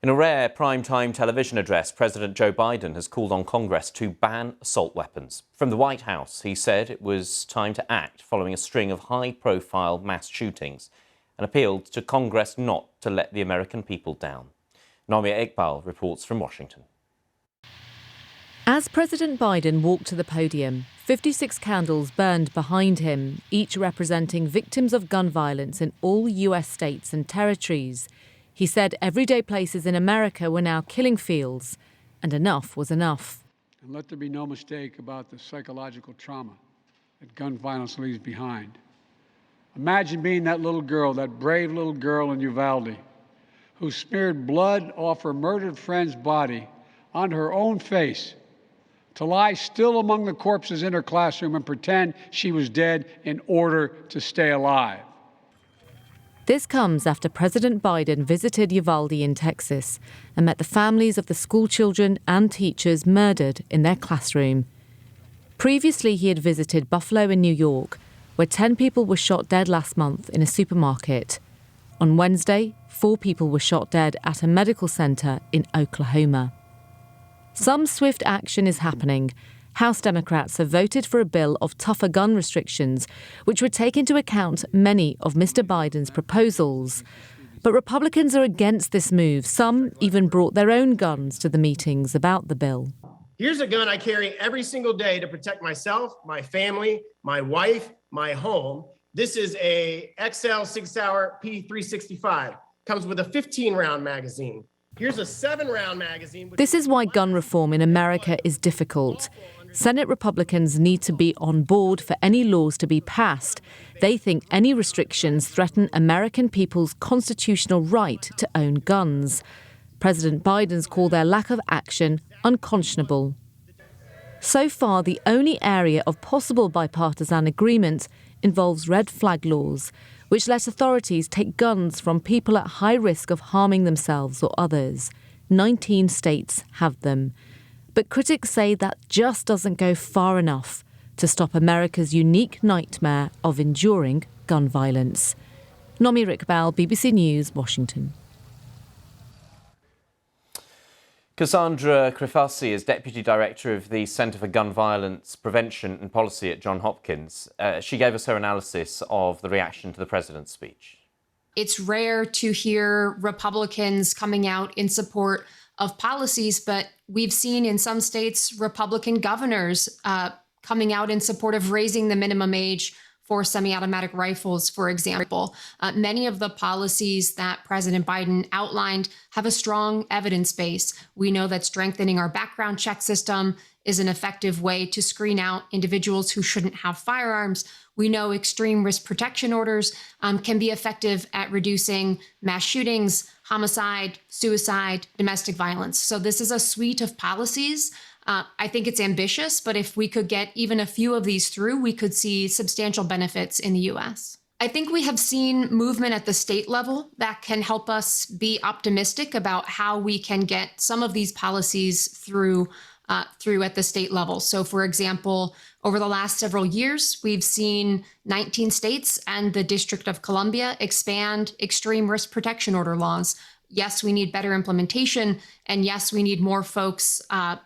In a rare prime-time television address, President Joe Biden has called on Congress to ban assault weapons. From the White House, he said it was time to act following a string of high-profile mass shootings and appealed to Congress not to let the American people down. Namia Iqbal reports from Washington. As President Biden walked to the podium, 56 candles burned behind him, each representing victims of gun violence in all US states and territories. He said everyday places in America were now killing fields, and enough was enough. And let there be no mistake about the psychological trauma that gun violence leaves behind. Imagine being that little girl, that brave little girl in Uvalde, who smeared blood off her murdered friend's body onto her own face to lie still among the corpses in her classroom and pretend she was dead in order to stay alive. This comes after President Biden visited Uvalde in Texas and met the families of the schoolchildren and teachers murdered in their classroom. Previously, he had visited Buffalo in New York, where 10 people were shot dead last month in a supermarket. On Wednesday, 4 people were shot dead at a medical center in Oklahoma. Some swift action is happening. House Democrats have voted for a bill of tougher gun restrictions, which would take into account many of Mr. Biden's proposals. But Republicans are against this move. Some even brought their own guns to the meetings about the bill. Here's a gun I carry every single day to protect myself, my family, my wife, my home. This is a XL 6-hour P365. Comes with a 15-round magazine. Here's a 7-round magazine. This is why gun reform in America is difficult. Senate Republicans need to be on board for any laws to be passed. They think any restrictions threaten American people's constitutional right to own guns. President Biden's called their lack of action unconscionable. So far, the only area of possible bipartisan agreement involves red flag laws, which let authorities take guns from people at high risk of harming themselves or others. 19 states have them. But critics say that just doesn't go far enough to stop America's unique nightmare of enduring gun violence. Namia Iqbal, BBC News, Washington. Cassandra Crifasi is Deputy Director of the Centre for Gun Violence Prevention and Policy at Johns Hopkins. She gave us her analysis of the reaction to the President's speech. It's rare to hear Republicans coming out in support of policies, but we've seen in some states Republican governors coming out in support of raising the minimum age for semi-automatic rifles, for example. Many of the policies that President Biden outlined have a strong evidence base. We know that strengthening our background check system is an effective way to screen out individuals who shouldn't have firearms. We know extreme risk protection orders can be effective at reducing mass shootings, homicide, suicide, domestic violence. So this is a suite of policies. I think it's ambitious, but if we could get even a few of these through, we could see substantial benefits in the U.S. I think we have seen movement at the state level that can help us be optimistic about how we can get some of these policies through at the state level. So, for example, over the last several years, we've seen 19 states and the District of Columbia expand extreme risk protection order laws. Yes, we need better implementation, and yes, we need more folks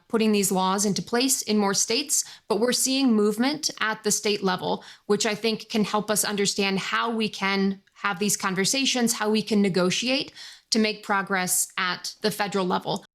putting these laws into place in more states, but we're seeing movement at the state level, which I think can help us understand how we can have these conversations, how we can negotiate to make progress at the federal level.